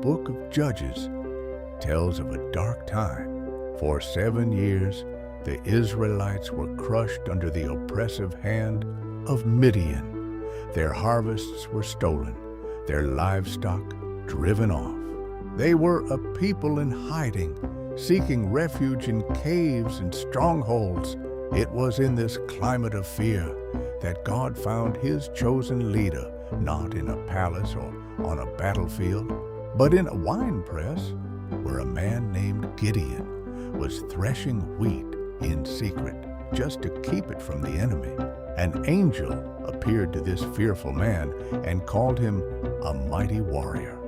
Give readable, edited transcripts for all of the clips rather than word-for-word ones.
book of Judges tells of a dark time. For 7 years, the Israelites were crushed under the oppressive hand of Midian. Their harvests were stolen, their livestock driven off. They were a people in hiding, seeking refuge in caves and strongholds. It was in this climate of fear that God found his chosen leader, not in a palace or on a battlefield, but in a winepress where a man named Gideon was threshing wheat in secret just to keep it from the enemy. An angel appeared to this fearful man and called him a mighty warrior.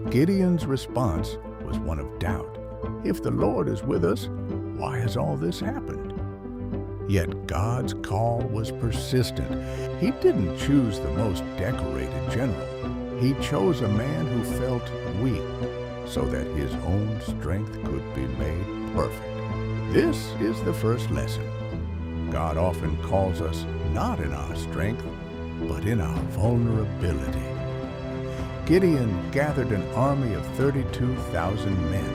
Gideon's response was one of doubt. If the Lord is with us, why has all this happened? Yet God's call was persistent. He didn't choose the most decorated general. He chose a man who felt weak so that his own strength could be made perfect. This is the first lesson. God often calls us not in our strength, but in our vulnerability. Gideon gathered an army of 32,000 men.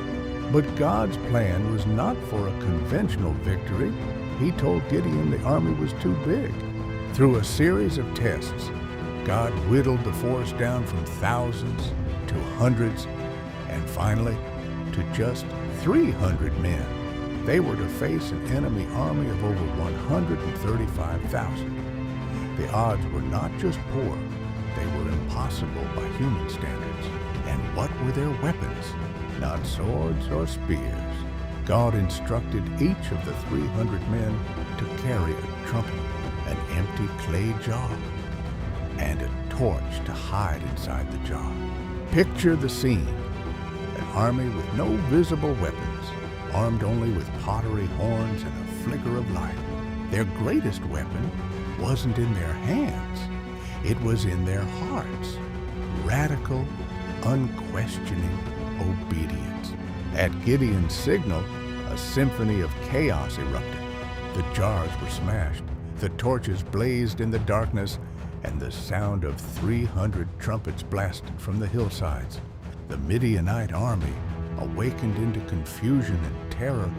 But God's plan was not for a conventional victory. He told Gideon the army was too big. Through a series of tests, God whittled the force down from thousands to hundreds, and finally to just 300 men. They were to face an enemy army of over 135,000. The odds were not just poor, they were impossible by human standards. And what were their weapons? Not swords or spears. God instructed each of the 300 men to carry a trumpet, an empty clay jar, and a torch to hide inside the jar. Picture the scene. An army with no visible weapons, armed only with pottery, horns, and a flicker of light. Their greatest weapon wasn't in their hands. It was in their hearts. Radical, unquestioning obedience. At Gideon's signal, a symphony of chaos erupted. The jars were smashed, the torches blazed in the darkness, and the sound of 300 trumpets blasted from the hillsides. The Midianite army, awakened into confusion and terror,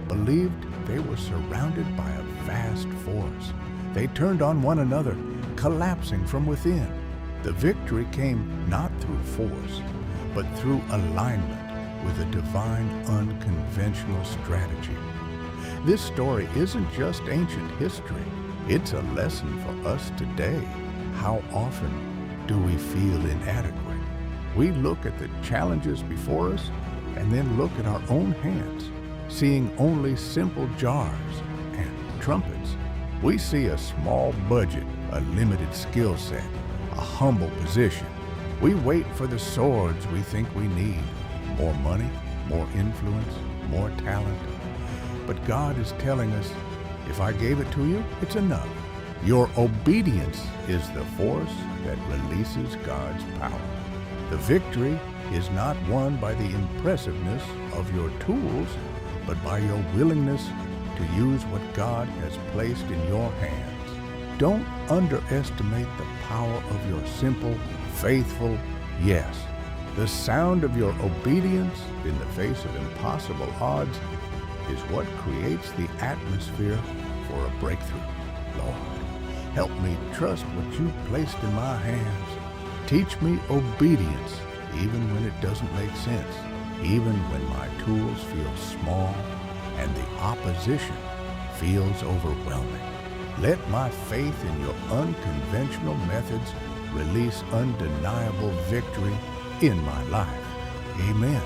believed they were surrounded by a vast force. They turned on one another, collapsing from within. The victory came not through force, but through alignment with a divine, unconventional strategy. This story isn't just ancient history. It's a lesson for us today. How often do we feel inadequate? We look at the challenges before us and then look at our own hands, seeing only simple jars and trumpets. We see a small budget, a limited skill set, a humble position. We wait for the swords we think we need. More money, more influence, more talent. But God is telling us, if I gave it to you, it's enough. Your obedience is the force that releases God's power. The victory is not won by the impressiveness of your tools, but by your willingness to use what God has placed in your hands. Don't underestimate the power of your simple, faithful yes. The sound of your obedience in the face of impossible odds is what creates the atmosphere for a breakthrough. Lord, help me trust what you've placed in my hands. Teach me obedience even when it doesn't make sense, even when my tools feel small and the opposition feels overwhelming. Let my faith in your unconventional methods release undeniable victory in my life. Amen.